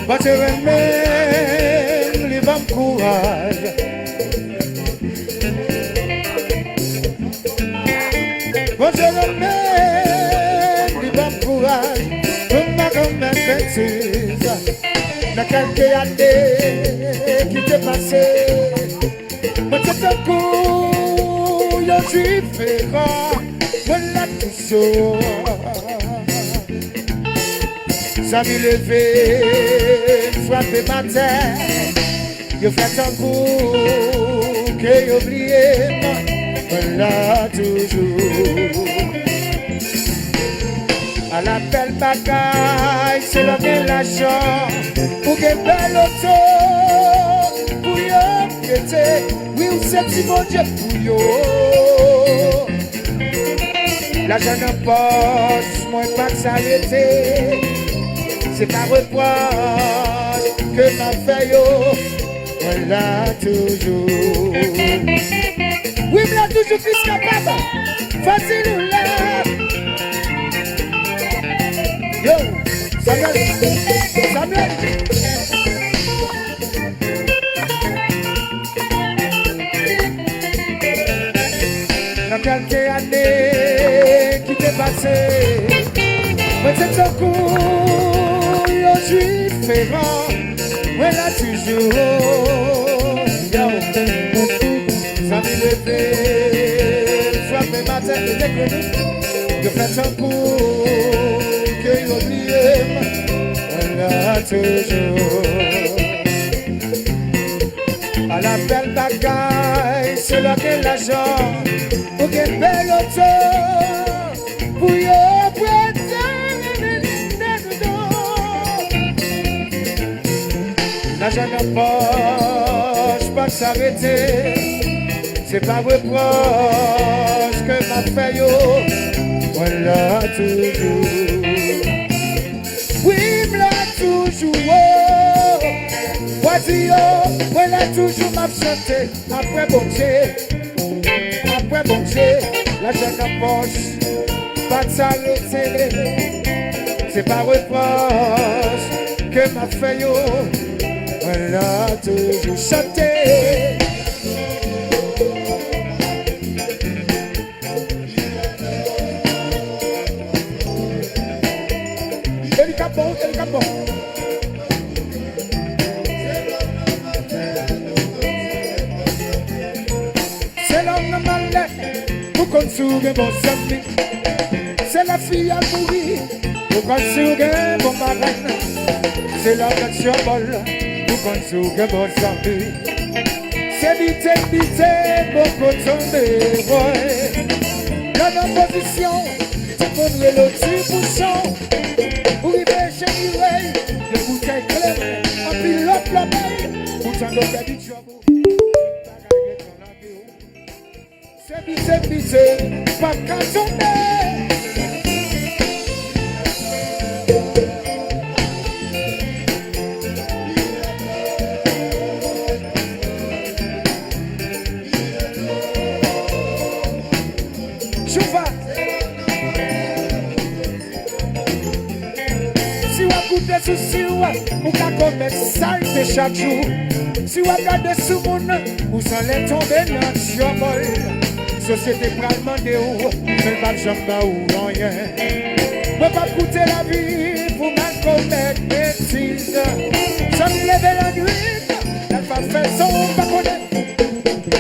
But you remain, live en courage. But you remain, live en courage. Comme ma grand-mère bêtise. Dans quelques années qui t'est passé. Mais c'est un coup, je suis féroce. Voilà toujours. Ça m'y levé, frappé ma tête. Je fais un coup que j'ai oublié. Voilà toujours. À la belle bagaille, c'est l'homme de l'argent. Pour que belle auto, pour y péter. Oui, ou c'est si bon Dieu pour yo. L'argent en poche, moi pas que s'arrêter. C'est pas reproche que m'a fait yo. Voilà toujours. Oui, me l'a toujours plus capable. Facile ou là. Yo, Samuel, Samuel. Dans quelques années qui t'est passé, mais c'est un coup. Je suis féroce, voilà toujours. Ça m'est levé, frappé ma tête de déconner. Je fais un coup que j'ai oublié, voilà toujours. À la belle bagaille, c'est là que l'argent, pour qu'elle belle auto, pour y prêter. L'argent en poche, pas s'arrêter. C'est pas reproche que m'a fait yo. Voilà toujours. Oui, voilà toujours. Voici yo, voilà toujours m'a chanté. Après bon Dieu, après bon Dieu. L'argent en poche, pas s'arrêter. C'est pas reproche que m'a fait yo. Voilà toujours chanter. El capon, el capon. C'est l'homme malais pour construire bon samedi. C'est la fille à mourir pour construire bon marraine. C'est la cantion molle. Pour qu'on bon samedi. C'est vite, beaucoup tomber, ouais. Là dans position, c'est pour nous le petit bouchon. Pour y faire chez l'oreille, le bouteille clair, en pilote la baille. Pour t'en donner du job. C'est vite, pas qu'à tomber. Si vous commettez saleté chaque jour, si vous regardez sous mon nom, vous allez tomber dans le chambol. Société pral demander où, mais pas de jambe ou rien. Ne pas coûter la vie pour mal commettre bêtises. Ça me lève la nuit, elle va faire son pas connaître.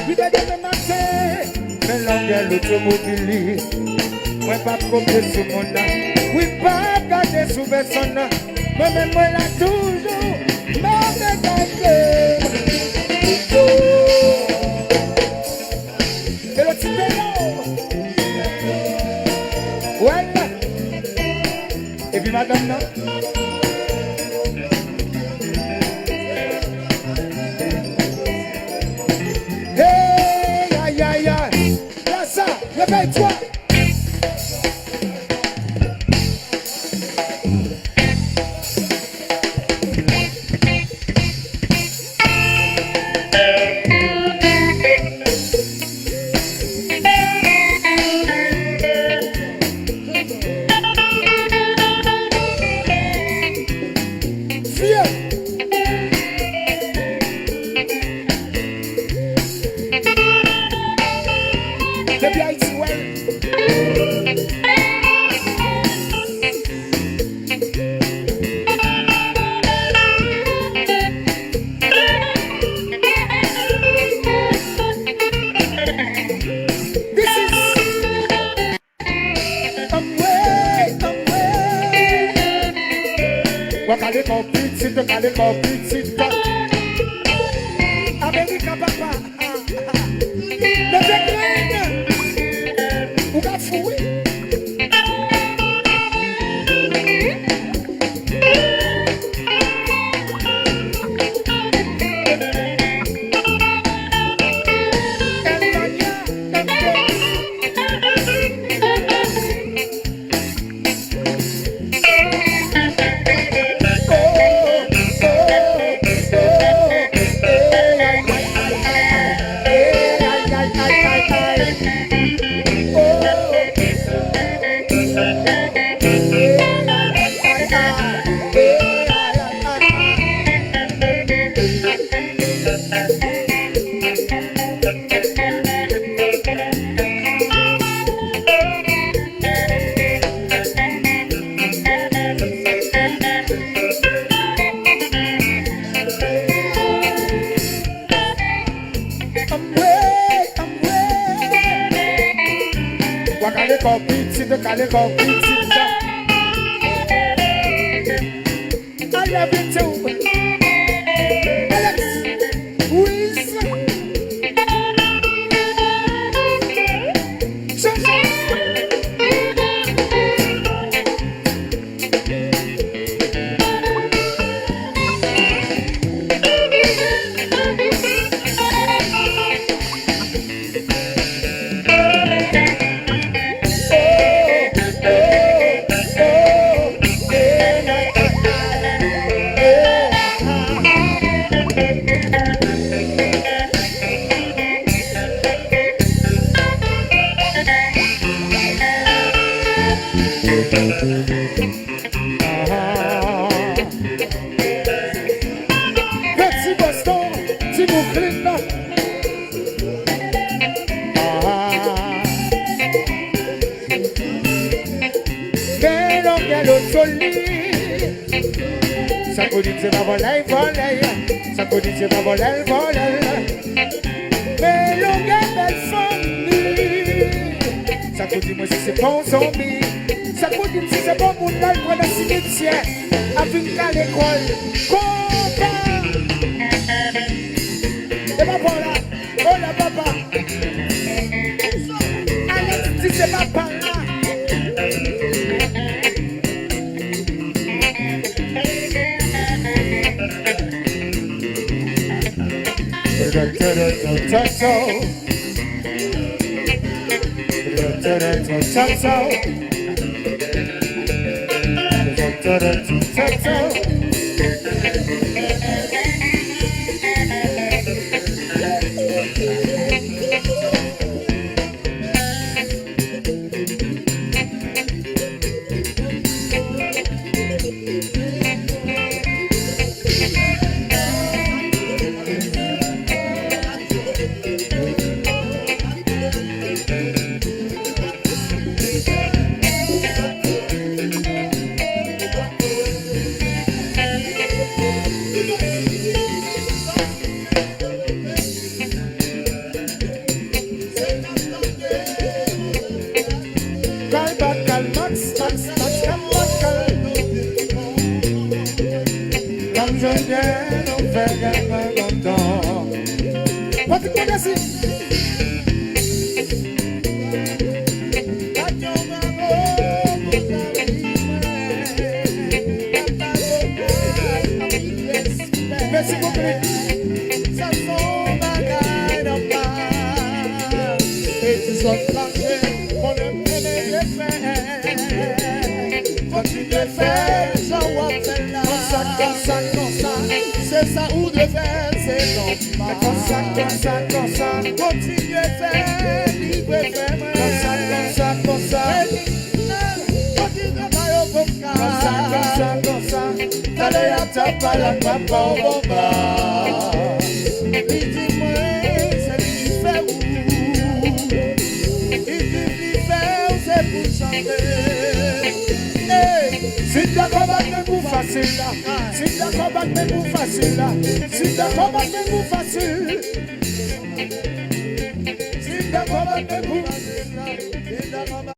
Oui, dès le matin, mais l'angle l'automobile. Moi, pas compter sous mon nom. Oui, pas garder sous personne. Moi-même, moi, là, toujours, m'en dégager. Et le petit vélo. Ouais. Et puis, madame, non? Hey, aïe, aïe, aïe. Là, ça, réveille-toi. Wakale komplicite, kale komplicite. Amerika papa. Le déclin. Ou ka foué. Kale komplicite. I love you too. Alex, Wiz. Petit Boston, petit Brooklyn. Mais l'on vient l'autre solide. Ça connaît ma volée, volée. Ça connaît ma volée, volée. Mais l'on vient belle famille. Ça connaît moi si c'est bon zombie. Ça peut dire si c'est bon pour nous dans le cimetière. Avec à l'école. Combat. Et papa là. Oh là papa. Alex dit c'est papa là. C'est ça ou de faire, c'est normal. Comme ça, continuez à faire, libre faire. Comme ça. Continuez à faire au vocal. Comme ça. T'allez à ta palette, papa au boba. Dis-moi, c'est lui qui fait où. Si t'as combattu pour facile là, si t'as combattu pour facile là, si t'as combattu pour facile, si t'as combattu pour facile là,